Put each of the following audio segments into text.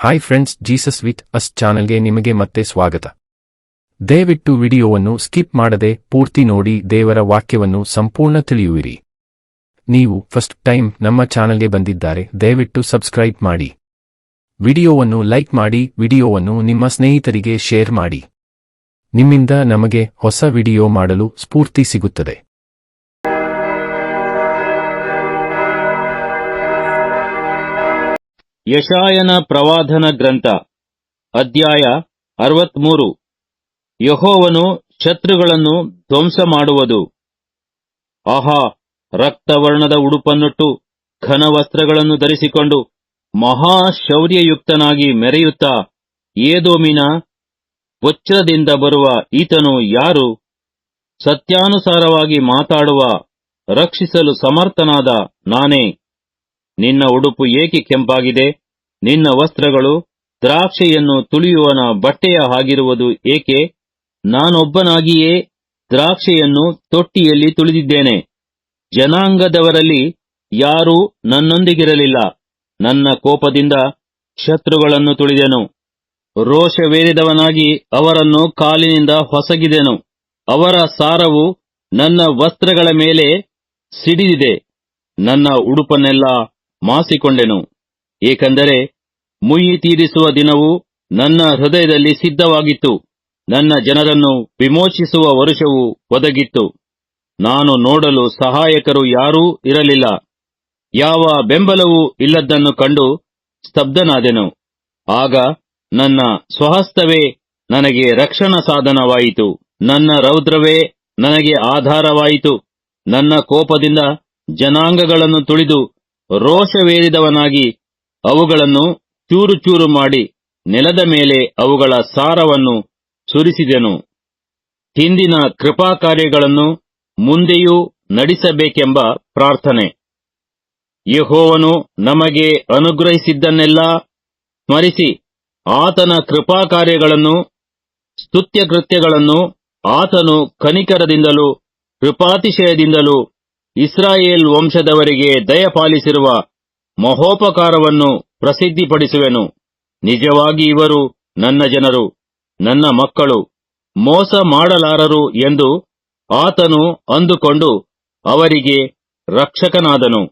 Hi friends, Jesus with us ಚಾನೆಲ್ಗೆ ನಿಮಗೆ ಮತ್ತೆ ಸ್ವಾಗತ. ದಯವಿಟ್ಟು ವಿಡಿಯೋವನ್ನು ಸ್ಕಿಪ್ ಮಾಡದೆ ಪೂರ್ತಿ ನೋಡಿ ದೇವರ ವಾಕ್ಯವನ್ನು ಸಂಪೂರ್ಣ ತಿಳಿಯುವಿರಿ. ನೀವು ಫಸ್ಟ್ ಟೈಮ್ ನಮ್ಮ ಚಾನೆಲ್ಗೆ ಬಂದಿದ್ದಾರೆ, ದಯವಿಟ್ಟು ಸಬ್ಸ್ಕ್ರೈಬ್ ಮಾಡಿ. ವಿಡಿಯೋವನ್ನು ಲೈಕ್ ಮಾಡಿ, ವಿಡಿಯೋವನ್ನು ನಿಮ್ಮ ಸ್ನೇಹಿತರಿಗೆ ಶೇರ್ ಮಾಡಿ. ನಿಮ್ಮಿಂದ ನಮಗೆ ಹೊಸ ವಿಡಿಯೋ ಮಾಡಲು ಸ್ಫೂರ್ತಿ ಸಿಗುತ್ತದೆ. ಯೆಶಾಯನ ಪ್ರವಾದನ ಗ್ರಂಥ ಅಧ್ಯಾಯ 63. ಯೆಹೋವನು ಶತ್ರುಗಳನ್ನು ಧ್ವಂಸ ಮಾಡುವುದು. ಆಹಾ, ರಕ್ತವರ್ಣದ ಉಡುಪನ್ನುಟ್ಟು ಘನವಸ್ತ್ರಗಳನ್ನು ಧರಿಸಿಕೊಂಡು ಮಹಾಶೌರ್ಯಯುಕ್ತನಾಗಿ ಮೆರೆಯುತ್ತಾ ಏದೋಮಿನ ವಜ್ರದಿಂದ ಬರುವ ಈತನು ಯಾರು? ಸತ್ಯಾನುಸಾರವಾಗಿ ಮಾತಾಡುವ ರಕ್ಷಿಸಲು ಸಮರ್ಥನಾದ ನಾನೇ. ನಿನ್ನ ಉಡುಪು ಏಕೆ ಕೆಂಪಾಗಿದೆ? ನಿನ್ನ ವಸ್ತ್ರಗಳು ದ್ರಾಕ್ಷೆಯನ್ನು ತುಳಿಯುವನ ಬಟ್ಟೆಯ ಹಾಗಿರುವುದು ಏಕೆ? ನಾನೊಬ್ಬನಾಗಿಯೇ ದ್ರಾಕ್ಷೆಯನ್ನು ತೊಟ್ಟಿಯಲ್ಲಿ ತುಳಿದಿದ್ದೇನೆ. ಜನಾಂಗದವರಲ್ಲಿ ಯಾರೂ ನನ್ನೊಂದಿಗಿರಲಿಲ್ಲ. ನನ್ನ ಕೋಪದಿಂದ ಶತ್ರುಗಳನ್ನು ತುಳಿದೆನು. ರೋಷವೇರಿದವನಾಗಿ ಅವರನ್ನು ಕಾಲಿನಿಂದ ಹೊಸಗಿದೆನು. ಅವರ ಸಾರವು ನನ್ನ ವಸ್ತ್ರಗಳ ಮೇಲೆ ಸಿಡಿದಿದೆ. ನನ್ನ ಉಡುಪನ್ನೆಲ್ಲ ಮಾಸಿಕೊಂಡೆನು. ಏಕೆಂದರೆ ಮುಯ್ಯಿ ತೀರಿಸುವ ದಿನವು ನನ್ನ ಹೃದಯದಲ್ಲಿ ಸಿದ್ಧವಾಗಿತ್ತು. ನನ್ನ ಜನರನ್ನು ವಿಮೋಚಿಸುವ ವರುಷವು ಒದಗಿತ್ತು. ನಾನು ನೋಡಲು ಸಹಾಯಕರು ಯಾರೂ ಇರಲಿಲ್ಲ. ಯಾವ ಬೆಂಬಲವೂ ಇಲ್ಲದ್ದನ್ನು ಕಂಡು ಸ್ತಬ್ಧನಾದೆನು. ಆಗ ನನ್ನ ಸ್ವಹಸ್ತವೇ ನನಗೆ ರಕ್ಷಣಾ ಸಾಧನವಾಯಿತು. ನನ್ನ ರೌದ್ರವೇ ನನಗೆ ಆಧಾರವಾಯಿತು. ನನ್ನ ಕೋಪದಿಂದ ಜನಾಂಗಗಳನ್ನು ತುಳಿದು ರೋಷವೇರಿದವನಾಗಿ ಅವುಗಳನ್ನು ಚೂರು ಚೂರು ಮಾಡಿ ನೆಲದ ಮೇಲೆ ಅವುಗಳ ಸಾರವನ್ನು ಸುರಿಸಿದೆನು. ಹಿಂದಿನ ಕೃಪಾಕಾರ್ಯಗಳನ್ನು ಮುಂದೆಯೂ ನಡೆಸಬೇಕೆಂಬ ಪ್ರಾರ್ಥನೆ. ಯೆಹೋವನು ನಮಗೆ ಅನುಗ್ರಹಿಸಿದ್ದನ್ನೆಲ್ಲ ಸ್ಮರಿಸಿ ಆತನ ಕೃಪಾಕಾರ್ಯಗಳನ್ನು ಸ್ತುತ್ಯಕೃತ್ಯಗಳನ್ನು ಆತನು ಕನಿಕರದಿಂದಲೂ ಕೃಪಾತಿಶಯದಿಂದಲೂ ಇಸ್ರಾಯೇಲ್ ವಂಶದವರಿಗೆ ದಯಪಾಲಿಸಿರುವ ಮಹೋಪಕಾರವನ್ನು ಪ್ರಸಿದ್ಧಿಪಡಿಸುವೆನು. ನಿಜವಾಗಿ ಇವರು ನನ್ನ ಜನರು, ನನ್ನ ಮಕ್ಕಳು, ಮೋಸ ಮಾಡಲಾರರು ಎಂದು ಆತನು ಅಂದುಕೊಂಡು ಅವರಿಗೆ ರಕ್ಷಕನಾದನು.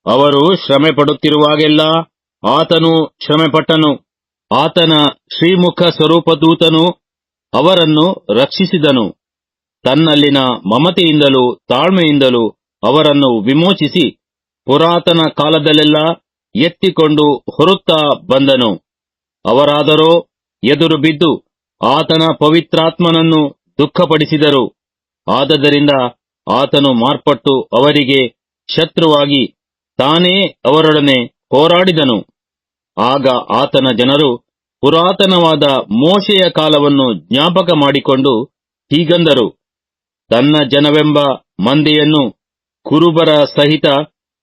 ಅವರು ಶ್ರಮೆಪಡುತ್ತಿರುವಾಗೆಲ್ಲ ಆತನು ಶ್ರಮೆಪಟ್ಟನು. ಆತನ ಶ್ರೀಮುಖ ಸ್ವರೂಪದೂತನು ಅವರನ್ನು ರಕ್ಷಿಸಿದನು. ತನ್ನಲ್ಲಿನ ಮಮತೆಯಿಂದಲೂ ತಾಳ್ಮೆಯಿಂದಲೂ ಅವರನ್ನು ವಿಮೋಚಿಸಿ ಪುರಾತನ ಕಾಲದಲ್ಲೆಲ್ಲ ಎತ್ತಿಕೊಂಡು ಹೊರುತ್ತಾ ಬಂದನು. ಅವರಾದರೋ ಎದುರು ಬಿದ್ದು ಆತನ ಪವಿತ್ರಾತ್ಮನನ್ನು ದುಃಖಪಡಿಸಿದರು. ಆದದರಿಂದ ಆತನು ಮಾರ್ಪಟ್ಟು ಅವರಿಗೆ ಶತ್ರುವಾಗಿ ತಾನೇ ಅವರೊಡನೆ ಹೋರಾಡಿದನು. ಆಗ ಆತನ ಜನರು ಪುರಾತನವಾದ ಮೋಶೆಯ ಕಾಲವನ್ನು ಜ್ಞಾಪಕ ಮಾಡಿಕೊಂಡು ಹೀಗಂದರು: ತನ್ನ ಜನವೆಂಬ ಮಂದೆಯನ್ನು ಕುರುಬರ ಸಹಿತ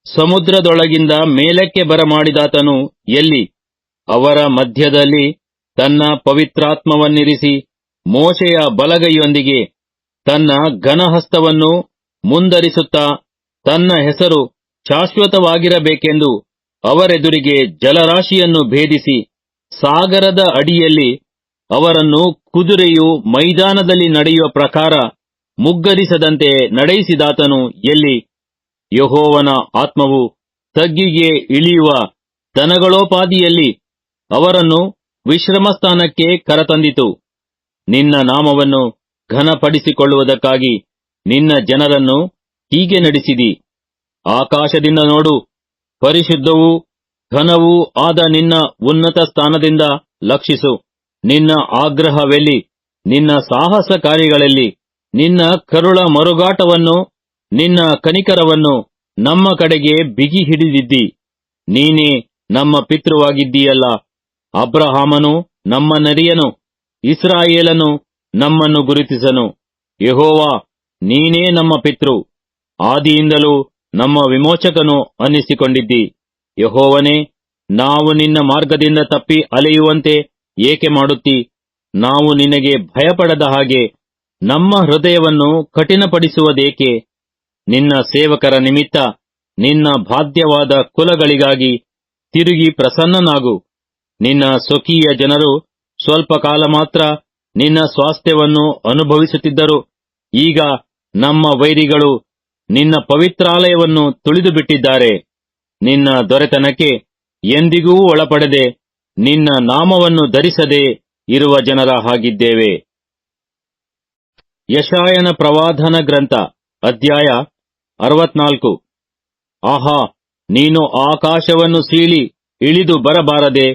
ಸಮುದ್ರದೊಳಗಿಂದ ಮೇಲಕ್ಕೆ ಬರಮಾಡಿದಾತನು ಎಲ್ಲಿ? ಅವರ ಮಧ್ಯದಲ್ಲಿ ತನ್ನ ಪವಿತ್ರಾತ್ಮವನ್ನಿರಿಸಿ ಮೋಶೆಯ ಬಲಗೈಯೊಂದಿಗೆ ತನ್ನ ಘನಹಸ್ತವನ್ನು ಮುಂದರಿಸುತ್ತಾ ತನ್ನ ಹೆಸರು ಶಾಶ್ವತವಾಗಿರಬೇಕೆಂದು ಅವರೆದುರಿಗೆ ಜಲರಾಶಿಯನ್ನು ಭೇದಿಸಿ ಸಾಗರದ ಅಡಿಯಲ್ಲಿ ಅವರನ್ನು ಕುದುರೆಯು ಮೈದಾನದಲ್ಲಿ ನಡೆಯುವ ಪ್ರಕಾರ ಮುಗ್ಗರಿಸದಂತೆ ನಡೆಯಿಸಿದಾತನು ಎಲ್ಲಿ? ಯೆಹೋವನ ಆತ್ಮವು ತಗ್ಗಿಗೆ ಇಳಿಯುವ ದನಗಳೋಪಾದಿಯಲ್ಲಿ ಅವರನ್ನು ವಿಶ್ರಮಸ್ಥಾನಕ್ಕೆ ಕರತಂದಿತು. ನಿನ್ನ ನಾಮವನ್ನು ಘನಪಡಿಸಿಕೊಳ್ಳುವುದಕ್ಕಾಗಿ ನಿನ್ನ ಜನರನ್ನು ಹೀಗೆ ನಡೆಸಿದಿ. ಆಕಾಶದಿಂದ ನೋಡು, ಪರಿಶುದ್ಧವೂ ಘನವೂ ಆದ ನಿನ್ನ ಉನ್ನತ ಸ್ಥಾನದಿಂದ ಲಕ್ಷಿಸು. ನಿನ್ನ ಆಗ್ರಹವೆಲ್ಲಿ? ನಿನ್ನ ಸಾಹಸ ಕಾರ್ಯಗಳಲ್ಲಿ ನಿನ್ನ ಕರುಳ ಮರುಗಾಟವನ್ನು, ನಿನ್ನ ಕನಿಕರವನ್ನು ನಮ್ಮ ಕಡೆಗೆ ಬಿಗಿ ಹಿಡಿದಿದ್ದಿ. ನೀನೇ ನಮ್ಮ ಪಿತೃವಾಗಿದ್ದೀಯಲ್ಲ. ಅಬ್ರಹಾಮನು ನಮ್ಮ ನೆರೆಯನು, ಇಸ್ರಾಯೇಲನು ನಮ್ಮನ್ನು ಗುರುತಿಸನು. ಯೆಹೋವಾ, ನೀನೇ ನಮ್ಮ ಪಿತೃ, ಆದಿಯಿಂದಲೂ ನಮ್ಮ ವಿಮೋಚಕನು ಅನ್ನಿಸಿಕೊಂಡಿದ್ದಿ. ಯೆಹೋವನೇ, ನಾವು ನಿನ್ನ ಮಾರ್ಗದಿಂದ ತಪ್ಪಿ ಅಲೆಯುವಂತೆ ಏಕೆ ಮಾಡುತ್ತಿ? ನಾವು ನಿನಗೆ ಭಯಪಡದ ಹಾಗೆ ನಮ್ಮ ಹೃದಯವನ್ನು ಕಠಿಣಪಡಿಸುವುದೇಕೆ? ನಿನ್ನ ಸೇವಕರ ನಿಮಿತ್ತ ನಿನ್ನ ಬಾಧ್ಯವಾದ ಕುಲಗಳಿಗಾಗಿ ತಿರುಗಿ ಪ್ರಸನ್ನನಾಗು. ನಿನ್ನ ಸ್ವಕೀಯ ಜನರು ಸ್ವಲ್ಪ ಕಾಲ ಮಾತ್ರ ನಿನ್ನ ಸ್ವಾಸ್ಥ್ಯವನ್ನು ಅನುಭವಿಸುತ್ತಿದ್ದರು. ಈಗ ನಮ್ಮ ವೈರಿಗಳು ನಿನ್ನ ಪವಿತ್ರಾಲಯವನ್ನು ತುಳಿದು ಬಿಟ್ಟಿದ್ದಾರೆ. ನಿನ್ನ ದೊರೆತನಕ್ಕೆ ಎಂದಿಗೂ ಒಳಪಡದೆ ನಿನ್ನ ನಾಮವನ್ನು ಧರಿಸದೆ ಇರುವ ಜನರ ಹಾಗಿದ್ದೇವೆ. ಯೆಶಾಯನ ಪ್ರವಾದನ ಗ್ರಂಥ ಅಧ್ಯಾಯ 64. ಆಹಾ, ನೀನು ಆಕಾಶವನ್ನು ಸೀಳಿ ಇಳಿದು ಬರಬಾರದೆ?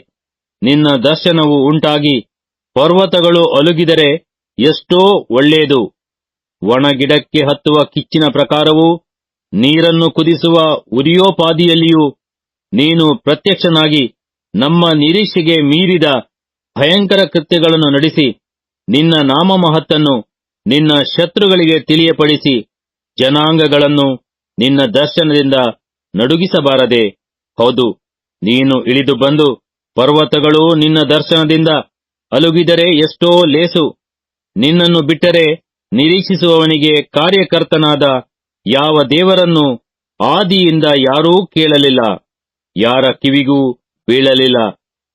ನಿನ್ನ ದರ್ಶನವು ಉಂಟಾಗಿ ಪರ್ವತಗಳು ಅಲುಗಿದರೆ ಎಷ್ಟೋ ಒಳ್ಳೆಯದು. ಒಣಗಿಡಕ್ಕೆ ಹತ್ತುವ ಕಿಚ್ಚಿನ ಪ್ರಕಾರವೂ ನೀರನ್ನು ಕುದಿಸುವ ಉರಿಯೋಪಾದಿಯಲ್ಲಿಯೂ ನೀನು ಪ್ರತ್ಯಕ್ಷನಾಗಿ ನಮ್ಮ ನಿರೀಕ್ಷೆಗೆ ಮೀರಿದ ಭಯಂಕರ ಕೃತ್ಯಗಳನ್ನು ನಡೆಸಿ ನಿನ್ನ ನಾಮಮಹತ್ತನ್ನು ನಿನ್ನ ಶತ್ರುಗಳಿಗೆ ತಿಳಿಯಪಡಿಸಿ ಜನಾಂಗಗಳನ್ನು ನಿನ್ನ ದರ್ಶನದಿಂದ ನಡುಗಿಸಬಾರದೆ? ಹೌದು, ನೀನು ಇಳಿದು ಬಂದು ಪರ್ವತಗಳು ನಿನ್ನ ದರ್ಶನದಿಂದ ಅಲುಗಿದರೆ ಎಷ್ಟೋ ಲೇಸು. ನಿನ್ನನ್ನು ಬಿಟ್ಟರೆ ನಿರೀಕ್ಷಿಸುವವನಿಗೆ ಕಾರ್ಯಕರ್ತನಾದ ಯಾವ ದೇವರನ್ನು ಆದಿಯಿಂದ ಯಾರೂ ಕೇಳಲಿಲ್ಲ, ಯಾರ ಕಿವಿಗೂ ಬೀಳಲಿಲ್ಲ,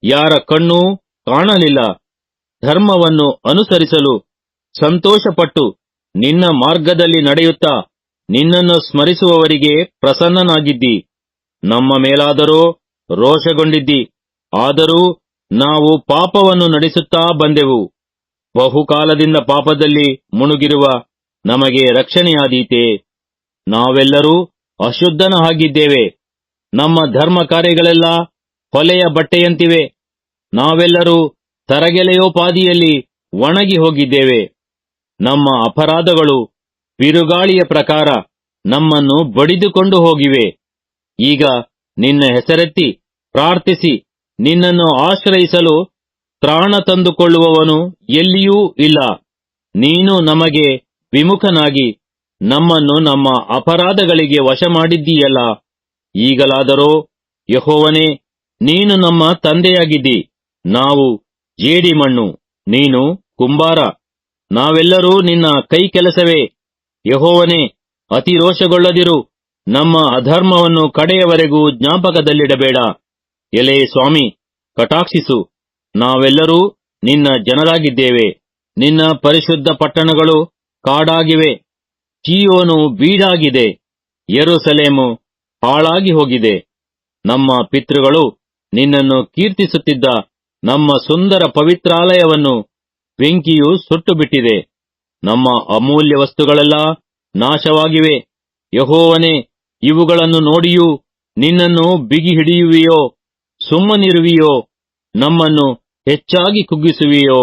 ಯಾರ ಕಣ್ಣೂ ಕಾಣಲಿಲ್ಲ. ಧರ್ಮವನ್ನು ಅನುಸರಿಸಲು ಸಂತೋಷಪಟ್ಟು ನಿನ್ನ ಮಾರ್ಗದಲ್ಲಿ ನಡೆಯುತ್ತಾ ನಿನ್ನನ್ನು ಸ್ಮರಿಸುವವರಿಗೆ ಪ್ರಸನ್ನನಾಗಿದ್ದಿ. ನಮ್ಮ ಮೇಲಾದರೋ ರೋಷಗೊಂಡಿದ್ದಿ. ಆದರೂ ನಾವು ಪಾಪವನ್ನು ನಡೆಸುತ್ತಾ ಬಂದೆವು. ಬಹುಕಾಲದಿಂದ ಪಾಪದಲ್ಲಿ ಮುಣುಗಿರುವ ನಮಗೆ ರಕ್ಷಣೆಯಾದೀತೆ. ನಾವೆಲ್ಲರೂ ಅಶುದ್ಧನ ಹಾಗಿದ್ದೇವೆ. ನಮ್ಮ ಧರ್ಮ ಕಾರ್ಯಗಳೆಲ್ಲ ಹೊಲೆಯ ಬಟ್ಟೆಯಂತಿವೆ. ನಾವೆಲ್ಲರೂ ತರಗೆಲೆಯೋಪಾದಿಯಲ್ಲಿ ಒಣಗಿ ಹೋಗಿದ್ದೇವೆ. ನಮ್ಮ ಅಪರಾಧಗಳು ಬಿರುಗಾಳಿಯ ಪ್ರಕಾರ ನಮ್ಮನ್ನು ಬಡಿದುಕೊಂಡು ಹೋಗಿವೆ. ಈಗ ನಿನ್ನ ಹೆಸರೆತ್ತಿ ಪ್ರಾರ್ಥಿಸಿ ನಿನ್ನನ್ನು ಆಶ್ರಯಿಸಲು ತ್ರಾಣ ತಂದುಕೊಳ್ಳುವವನು ಎಲ್ಲಿಯೂ ಇಲ್ಲ. ನೀನು ನಮಗೆ ವಿಮುಖನಾಗಿ ನಮ್ಮನ್ನು ನಮ್ಮ ಅಪರಾಧಗಳಿಗೆ ವಶ ಮಾಡಿದ್ದೀಯಲ್ಲ. ಈಗಲಾದರೋ ಯೆಹೋವನೇ, ನೀನು ನಮ್ಮ ತಂದೆಯಾಗಿದ್ದಿ. ನಾವು ಜೇಡಿಮಣ್ಣು, ನೀನು ಕುಂಬಾರ. ನಾವೆಲ್ಲರೂ ನಿನ್ನ ಕೈ ಕೆಲಸವೇ. ಯೆಹೋವನೇ, ಅತಿರೋಷಗೊಳ್ಳದಿರು. ನಮ್ಮ ಅಧರ್ಮವನ್ನು ಕಡೆಯವರೆಗೂ ಜ್ಞಾಪಕದಲ್ಲಿಡಬೇಡ. ಎಲೇ ಸ್ವಾಮಿ, ಕಟಾಕ್ಷಿಸು. ನಾವೆಲ್ಲರೂ ನಿನ್ನ ಜನರಾಗಿದ್ದೇವೆ. ನಿನ್ನ ಪರಿಶುದ್ಧ ಪಟ್ಟಣಗಳು ಕಾಡಾಗಿವೆ. ಚೀಯೋನು ಬೀಡಾಗಿದೆ. ಯೆರೂಸಲೇಮು ಹಾಳಾಗಿ ಹೋಗಿದೆ. ನಮ್ಮ ಪಿತೃಗಳು ನಿನ್ನನ್ನು ಕೀರ್ತಿಸುತ್ತಿದ್ದ ನಮ್ಮ ಸುಂದರ ಪವಿತ್ರಾಲಯವನ್ನು ಬೆಂಕಿಯು ಸುಟ್ಟುಬಿಟ್ಟಿದೆ. ನಮ್ಮ ಅಮೂಲ್ಯ ವಸ್ತುಗಳೆಲ್ಲ ನಾಶವಾಗಿವೆ. ಯೆಹೋವನೇ, ಇವುಗಳನ್ನು ನೋಡಿಯೂ ನಿನ್ನನ್ನು ಬಿಗಿ ಹಿಡಿಯುವಿಯೋ? ಸುಮ್ಮನಿರುವಿಯೋ? ನಮ್ಮನ್ನು ಹೆಚ್ಚಾಗಿ ಕುಗ್ಗಿಸುವಿಯೋ?